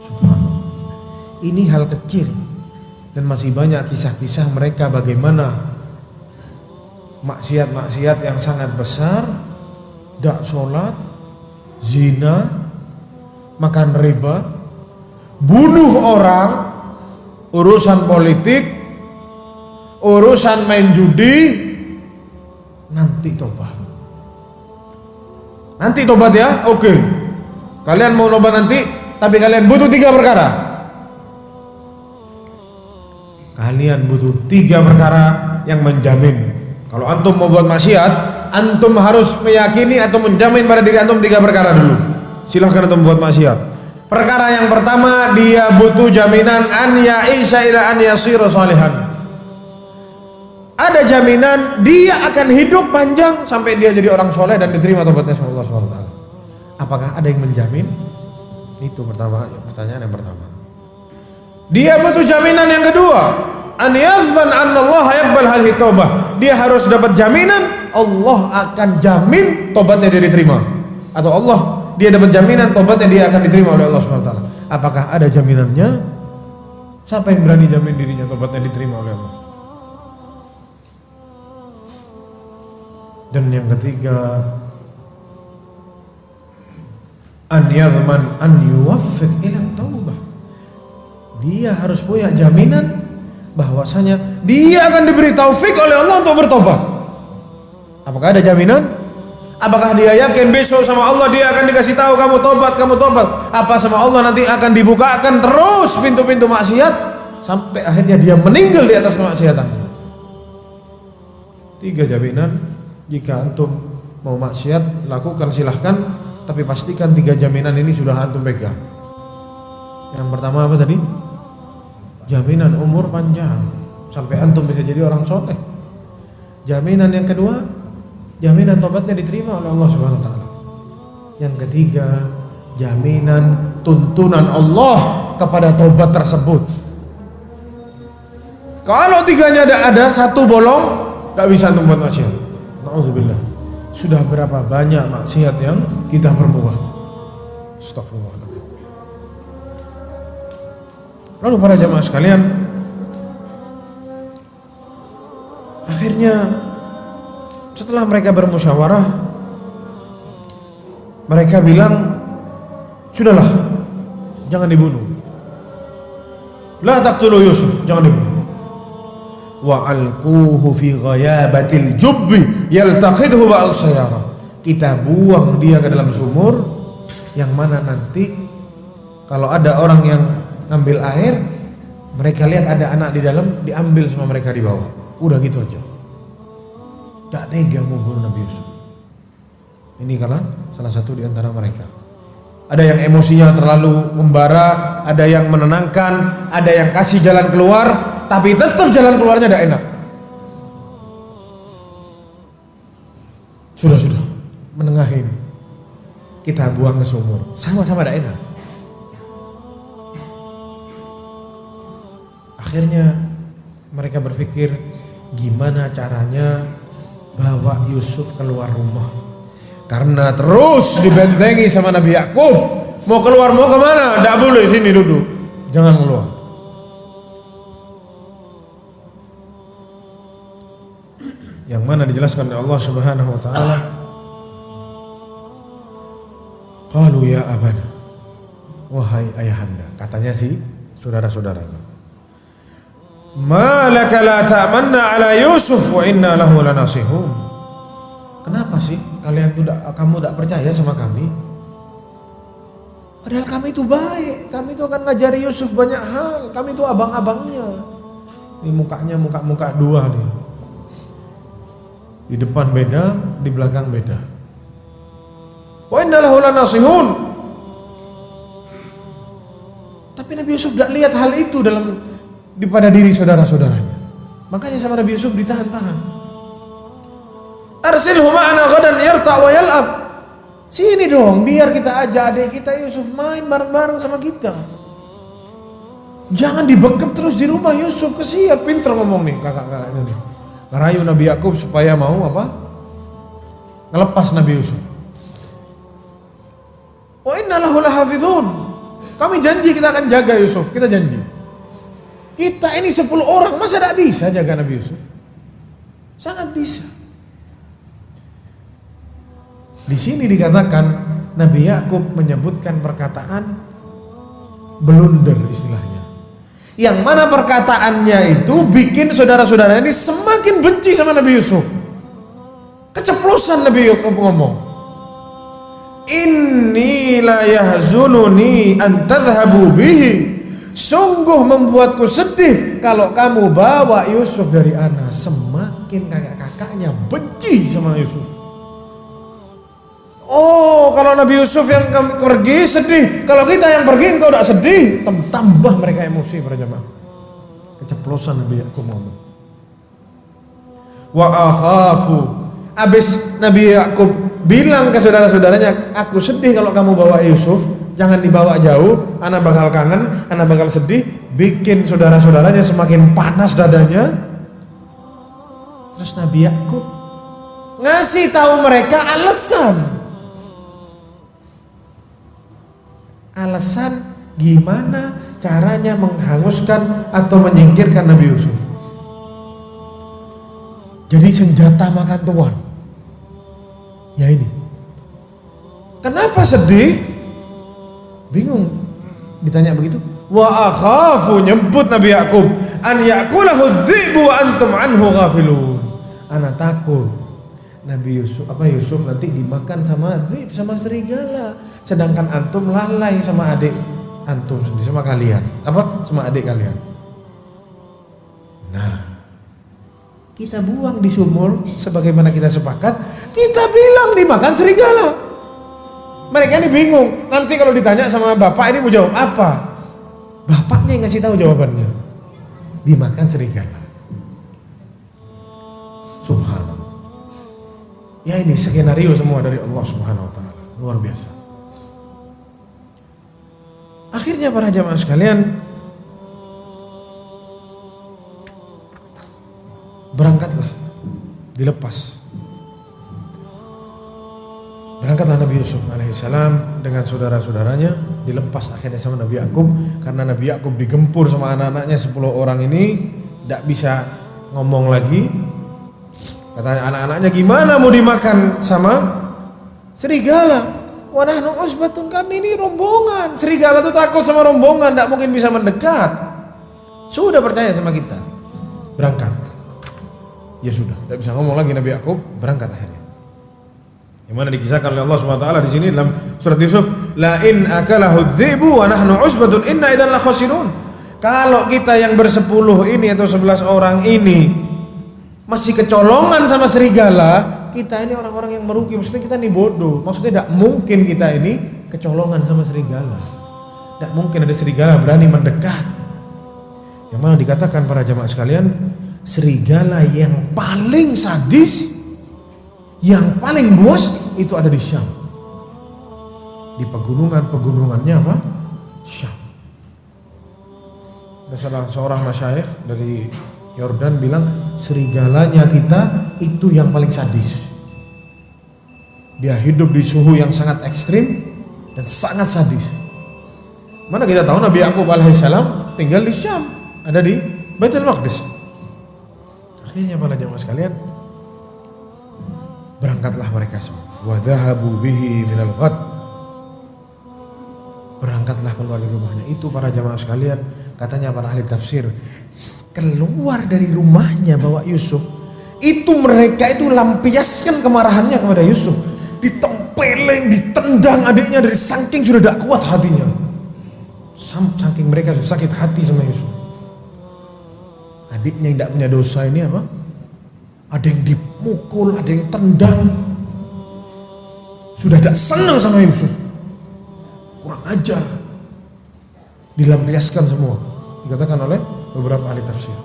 Subhanallah. Ini hal kecil dan masih banyak kisah-kisah mereka bagaimana maksiat-maksiat yang sangat besar, dak sholat, zina, makan riba, bunuh orang, urusan politik, urusan main judi. Nanti tobat. Nanti tobat ya, oke. Kalian mau tobat nanti, tapi kalian butuh 3 perkara. Kalian butuh 3 perkara yang menjamin. Kalau antum mau buat maksiat, antum harus meyakini atau menjamin pada diri antum 3 perkara dulu. Silahkan antum buat maksiat. Perkara yang pertama, dia butuh jaminan an ya'isha ila an yasira salihan. Ada jaminan dia akan hidup panjang sampai dia jadi orang soleh dan diterima tobatnya sama Allah SWT. Apakah ada yang menjamin? Itu pertanyaan yang pertama. Dia butuh jaminan yang kedua, an yathban anna Allah yaqbal hadhihi taubah. Dia harus dapat jaminan Allah akan jamin tobatnya dia diterima. Atau dia dapat jaminan tobatnya dia akan diterima oleh Allah SWT. Apakah ada jaminannya? Siapa yang berani jamin dirinya tobatnya diterima oleh Allah? Dan yang ketiga, an yadhman an yuwaffiq ila taubah. Dia harus punya jaminan bahwasanya dia akan diberi taufik oleh Allah untuk bertobat. Apakah ada jaminan? Apakah dia yakin besok sama Allah dia akan dikasih tahu kamu tobat? Apa sama Allah nanti akan dibukakan terus pintu-pintu maksiat sampai akhirnya dia meninggal di atas kemaksiatannya? 3 jaminan. Jika antum mau maksiat, lakukan silahkan, tapi pastikan 3 jaminan ini sudah antum pegang. Yang pertama apa tadi? Jaminan umur panjang sampai antum bisa jadi orang soleh. Jaminan yang kedua, jaminan tobatnya diterima oleh Allah Subhanahu wa taala. Yang ketiga, jaminan tuntunan Allah kepada tobat tersebut. Kalau 3-nya ada, 1 bolong, enggak bisa antum buat maksiat. Na'udzubillah. Sudah berapa banyak maksiat yang kita perbuat. Astagfirullahaladzim. Lalu para jamaah sekalian, akhirnya setelah mereka bermusyawarah, mereka bilang, sudahlah, jangan dibunuh. La taqtulu Yusuf, jangan dibunuh. Wa alquhu fi ghayabatil jubbi yaltaqidhu ba'al sayara. Kita buang dia ke dalam sumur yang mana nanti kalau ada orang yang ngambil air, mereka lihat ada anak di dalam, diambil sama mereka di bawah. Udah gitu aja. Tak tega membunuh Nabi Yusuf. Ini karena salah satu di antara mereka. Ada yang emosinya terlalu membara, ada yang menenangkan, ada yang kasih jalan keluar, tapi tetap jalan keluarnya tidak enak. Sudah menengahin, kita buang ke sumur, sama-sama tidak enak. Akhirnya mereka berpikir, gimana caranya bawa Yusuf keluar rumah. Karena terus dibentengi sama Nabi Yakub, mau keluar mau kemana? Tidak boleh, sini duduk, jangan keluar. Yang mana dijelaskan oleh Allah Subhanahu wa taala, qalu ya abana, wahai ayahanda, katanya sih saudara-saudaranya, ma laka la ta'manna ala Yusuf wa inna lahu lanasihun. kenapa sih kamu tidak percaya sama kami? Padahal kami itu baik, kami itu akan ngajari Yusuf banyak hal, kami itu abang-abangnya. Ini mukanya muka dua nih. Di depan beda, di belakang beda. Wa inna lahu lanasihun. Tapi Nabi Yusuf tidak lihat hal itu pada diri saudara-saudaranya. Makanya sama Nabi Yusuf ditahan-tahan. Arsilhu ma'ana ghadan yarta' wa yal'ab. Sini dong, biar kita ajak adik kita Yusuf main bareng-bareng sama kita. Jangan dibekep terus di rumah Yusuf, kesian. Pinter ngomong nih kakak-kakaknya nih. Ngerayu Nabi Yakub supaya mau apa? Ngelepas Nabi Yusuf. Wa inna lahu lahafidhun. Kami janji kita akan jaga Yusuf, kita janji. Kita ini 10 orang, masa tidak bisa jaga Nabi Yusuf? Sangat bisa. Di sini dikatakan Nabi Yakub menyebutkan perkataan blunder istilahnya. Yang mana perkataannya itu bikin saudara-saudara ini semakin benci sama Nabi Yusuf. Keceplosan Nabi Yakub ngomong. Inni la yahzununi an tadhhabu bihi. Sungguh membuatku sedih kalau kamu bawa Yusuf dari ana. Semakin kakak-kakaknya benci sama Yusuf. Oh, kalau Nabi Yusuf yang pergi sedih, kalau kita yang pergi engkau tidak sedih, tambah mereka emosi para jemaah. Keceplosan Nabi Yakub ngomong. Wa akhafu. Abis Nabi Yakub bilang ke saudara-saudaranya, aku sedih kalau kamu bawa Yusuf, jangan dibawa jauh, anak bakal kangen, anak bakal sedih, bikin saudara-saudaranya semakin panas dadanya. Terus Nabi Yakub ngasih tahu mereka alasan gimana caranya menghanguskan atau menyingkirkan Nabi Yusuf. Jadi senjata makan tuan. Ya ini. Kenapa sedih? Bingung ditanya begitu. Wa akhafu, nyebut Nabi Yakub, an yakulahu dzi'bu wa antum anhu ghafilun. Ana takut Nabi Yusuf nanti dimakan sama dzib, sama serigala, sedangkan antum lalai sama adik antum sendiri, sama kalian. Sama adik kalian. Nah, kita buang di sumur sebagaimana kita sepakat, kita bilang dimakan serigala. Mereka ini bingung, nanti kalau ditanya sama bapak ini mau jawab apa? Bapaknya yang ngasih tahu jawabannya. Dimakan serigala. Subhanallah. Ya ini skenario semua dari Allah Subhanahu wa taala. Luar biasa. Akhirnya para jamaah sekalian, berangkatlah, dilepas. Berangkatlah Nabi Yusuf alaihissalam dengan saudara-saudaranya, dilepas akhirnya sama Nabi Yakub, karena Nabi Yakub digempur sama anak-anaknya 10 orang ini, tidak bisa ngomong lagi. Katanya anak-anaknya, gimana mau dimakan sama serigala? Wa nahnu usbatun, kami ini rombongan. Serigala itu takut sama rombongan, tidak mungkin bisa mendekat. Sudah percaya sama kita, berangkat. Ya sudah, tidak bisa ngomong lagi Nabi Yakub, berangkat akhirnya. Yang mana dikisahkan oleh Allah Subhanahu wa taala di sini dalam surat Yusuf, la in akalahu dzibu wa nahnu usbatun inna idzan la khasirun. Kalau kita yang bersepuluh ini atau 11 orang ini masih kecolongan sama serigala, kita ini orang-orang yang merugi. Maksudnya kita ini bodoh. Maksudnya tidak mungkin kita ini kecolongan sama serigala. Tidak mungkin ada serigala berani mendekat. Yang mana dikatakan para jamaah sekalian, serigala yang paling sadis, yang paling buas itu ada di Syam. Di pegunungannya apa? Syam. Ada salah seorang masyayikh dari Yordan bilang, serigalanya kita itu yang paling sadis. Dia hidup di suhu yang sangat ekstrim dan sangat sadis. Mana kita tahu Nabi Yakub alaihissalam tinggal di Syam, ada di Baitul Maqdis. Akhirnya para jamaah sekalian, berangkatlah mereka semua. Wa dhahabu bihi minal ghad. Berangkatlah keluar dari rumahnya. Itu para jamaah sekalian, katanya para ahli tafsir, keluar dari rumahnya bawa Yusuf Itu mereka itu lampiaskan kemarahannya kepada Yusuf. Ditempeleng, ditendang adiknya dari saking sudah tidak kuat hatinya. Saking mereka sudah sakit hati sama Yusuf. Adiknya yang tidak punya dosa ini apa? Ada yang dipukul, ada yang tendang. Sudah tidak senang sama Yusuf. Kurang ajar. Dilampiaskan semua. Dikatakan oleh beberapa ahli tafsir.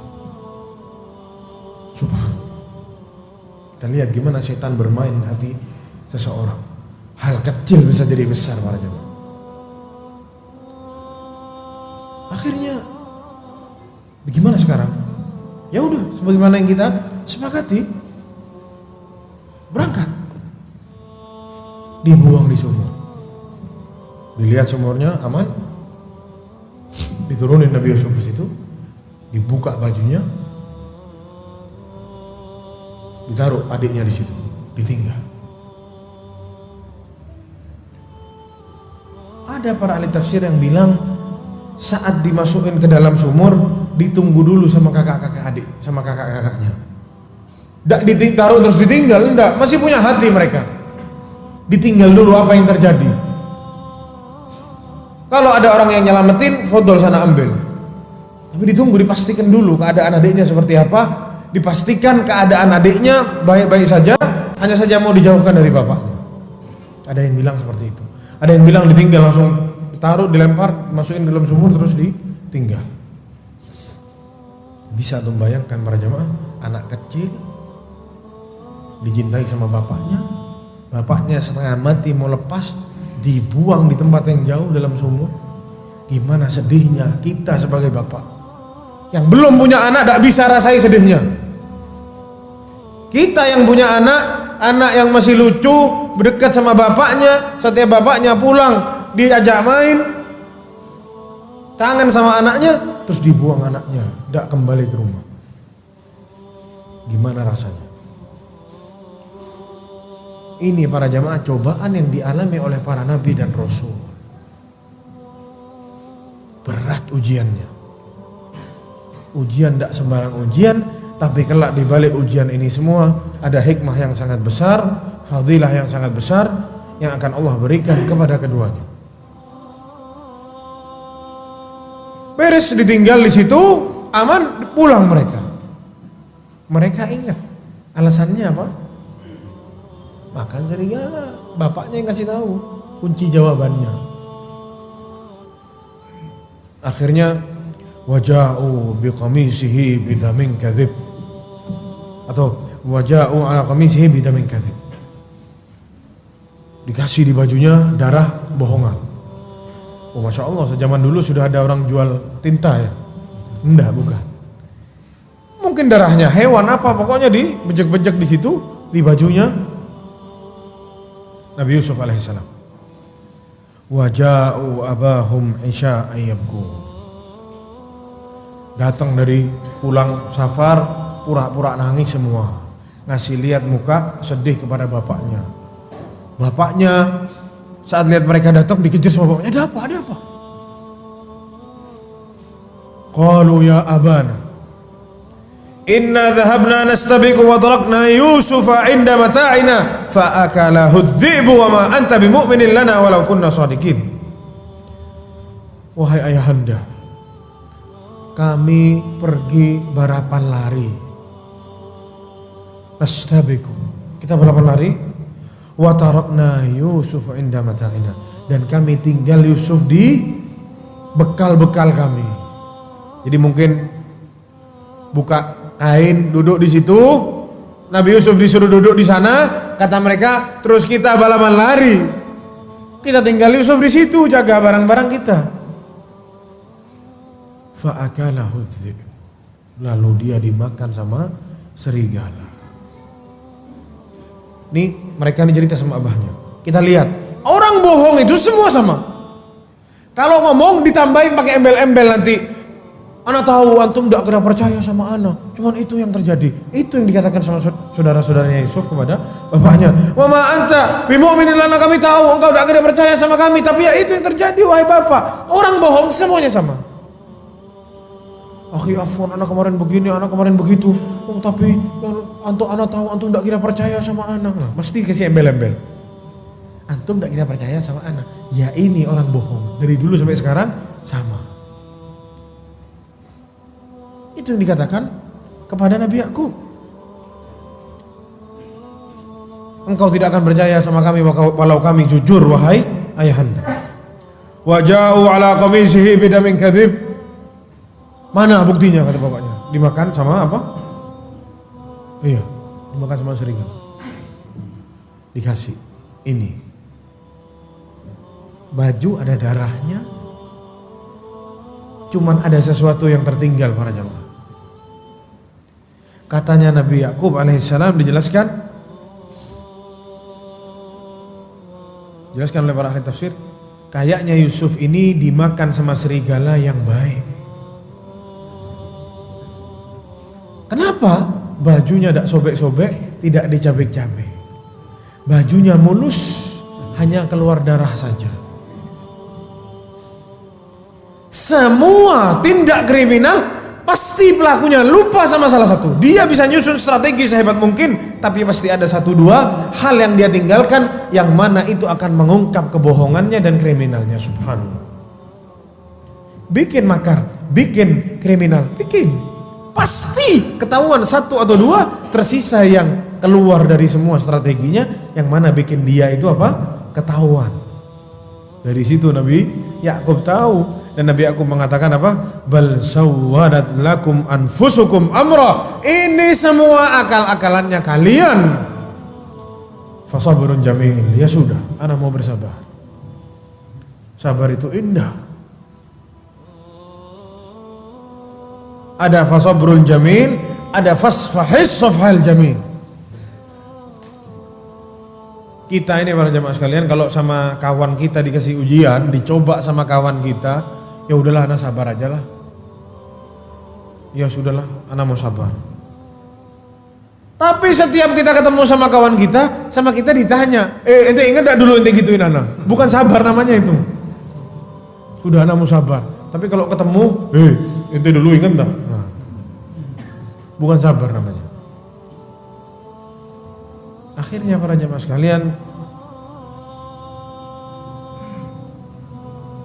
Subhanallah. Kita lihat gimana setan bermain hati seseorang. Hal kecil bisa jadi besar para jemaah. Akhirnya bagaimana sekarang? Ya udah, sebagaimana yang kita sepakati, berangkat. Dibuang di sumur. Dilihat sumurnya aman. Diturunin Nabi Yusuf di situ. Dibuka bajunya. Ditaruh adiknya di situ, ditinggal. Ada para ahli tafsir yang bilang saat dimasukin ke dalam sumur ditunggu dulu sama kakak-kakak adik, sama kakak-kakaknya. Nggak ditaruh terus ditinggal, enggak, masih punya hati mereka. Ditinggal dulu apa yang terjadi. Kalau ada orang yang nyelamatin, fodol sana ambil. Tapi ditunggu, dipastikan dulu keadaan adiknya seperti apa. Dipastikan keadaan adiknya baik-baik saja, hanya saja mau dijauhkan dari bapaknya. Ada yang bilang seperti itu. Ada yang bilang ditinggal langsung ditaruh, dilempar, masukin dalam sumur terus ditinggal. Bisa tuh bayangkan para jemaah, anak kecil dicintai sama bapaknya, bapaknya setengah mati mau lepas, dibuang di tempat yang jauh dalam sumur. Gimana sedihnya kita sebagai bapak yang belum punya anak, tidak bisa rasai sedihnya. Kita yang punya anak yang masih lucu, berdekat sama bapaknya, setiap bapaknya pulang diajak main, kangen sama anaknya, terus dibuang anaknya, tidak kembali ke rumah. Gimana rasanya? Ini para jamaah cobaan yang dialami oleh para nabi dan rasul. Berat ujiannya. Ujian tidak sembarang ujian, tapi kelak di balik ujian ini semua ada hikmah yang sangat besar, fadilah yang sangat besar yang akan Allah berikan kepada keduanya. Beres ditinggal di situ, aman, pulang mereka. Mereka ingat alasannya apa? Makan serigala. Bapaknya yang kasih tahu kunci jawabannya. Akhirnya waja'u biqamisihi bidamin kadzib, atau waja'u ala qamisihi bidamin kadzib. Dikasih di bajunya darah bohongan. Oh, Masya Allah, sejaman dulu sudah ada orang jual tinta ya? Enggak, bukan. Mungkin darahnya hewan apa, pokoknya dibejek-bejek di situ di bajunya Nabi Yusuf alaihissalam. Waja'u abahum isya ayyabku. Datang dari pulang safar, pura-pura nangis semua, ngasih lihat muka sedih kepada bapaknya. Bapaknya saat lihat mereka datang dikejar sama bapaknya, ada apa? Ada apa? Qalu ya abana inna dhahabna nastabiqu wa tarakna Yusufa inda mata'ina fa akalahu adh-dhi'bu wa ma anta bimu'minin lana walau kunna shadiqin. Wahai ayahanda, kami pergi balapan lari. Nastabiqu, kita balapan lari. Wa tarakna Yusuf inda mata'ina, dan kami tinggal Yusuf di bekal-bekal kami. Jadi mungkin buka kain, duduk di situ, Nabi Yusuf disuruh duduk di sana, kata mereka, terus kita balapan lari. Kita tinggal Yusuf di situ, jaga barang-barang kita. Fa akalahu adh-dhi'b, lalu dia dimakan sama serigala. Nih mereka ini cerita sama abahnya. Kita lihat, orang bohong itu semua sama. Kalau ngomong ditambahin pakai embel-embel nanti. Ana tahu antum tidak kena percaya sama ana. Cuman itu yang terjadi. Itu yang dikatakan sama saudara-saudaranya Yusuf kepada bapaknya. Wa ma anta bimu'minin lana, kami tahu engkau tidak kena percaya sama kami, tapi ya itu yang terjadi wahai bapak. Orang bohong semuanya sama. Akhi afwan, anak kemarin begini, anak kemarin begitu. Oh, tapi Antum anak tahu, antum tidak kira percaya sama anak. Nah, mesti kasih embel-embel. Antum tidak kira percaya sama anak. Ya ini orang bohong. Dari dulu sampai sekarang sama. Itu yang dikatakan kepada Nabi Yakub. Engkau tidak akan percaya sama kami walau kami jujur wahai ayahanda. Waja'u ala qamisihi bidamin kadzib. Mana buktinya kata bapaknya? Dimakan sama apa? Iya, dimakan sama serigala. Dikasih ini. Baju ada darahnya. Cuman ada sesuatu yang tertinggal para jamaah. Katanya Nabi Yakub alaihissalam dijelaskan oleh para ahli tafsir, kayaknya Yusuf ini dimakan sama serigala yang baik. Kenapa? Bajunya tidak sobek-sobek, tidak dicabik-cabik. Bajunya mulus, hanya keluar darah saja. Semua tindak kriminal pasti pelakunya lupa sama salah satu. Dia bisa nyusun strategi sehebat mungkin, tapi pasti ada satu dua hal yang dia tinggalkan, yang mana itu akan mengungkap kebohongannya dan kriminalnya. Subhanallah. Bikin makar, bikin kriminal, bikin. Pasti ketahuan satu atau dua, tersisa yang keluar dari semua strateginya, yang mana bikin dia itu apa? Ketahuan. Dari situ Nabi Yakub tahu. Dan Nabi Yakub mengatakan apa? Bal sawwadat lakum anfusukum amra. Ini semua akal-akalannya kalian. Fasabrun jamil. Ya sudah, ana mau bersabar. Sabar itu indah. Ada fasabrun jamil, ada fasfahis safhal jamil. Kita ini para jamaah sekalian, kalau sama kawan kita dikasih ujian, dicoba sama kawan kita, ya udahlah, anak sabar aja lah. Ya sudahlah, anak mau sabar. Tapi setiap kita ketemu sama kawan kita, sama kita ditanya, ente ingat gak dulu ente gituin anak? Bukan sabar namanya itu. Sudah anak mau sabar. Tapi kalau ketemu, ente dulu ingat gak? Nah, bukan sabar namanya. Akhirnya para jamaah sekalian,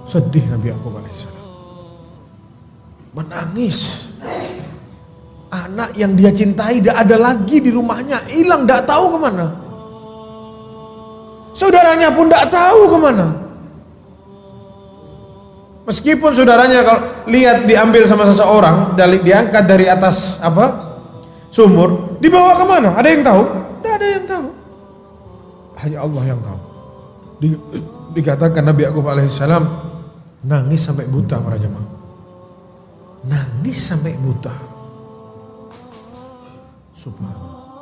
sedih Nabi Yakub alaihissalam. Menangis. Anak yang dia cintai tidak ada lagi di rumahnya, hilang, tidak tahu kemana. Saudaranya pun tidak tahu kemana. Meskipun saudaranya kalau lihat diambil sama seseorang, diangkat dari atas sumur, dibawa kemana? Ada yang tahu? Tidak ada yang tahu. Hanya Allah yang tahu. Dikatakan Nabi Yakub alaihissalam nangis sampai buta para jemaah. Nangis sampai buta. Subhanallah.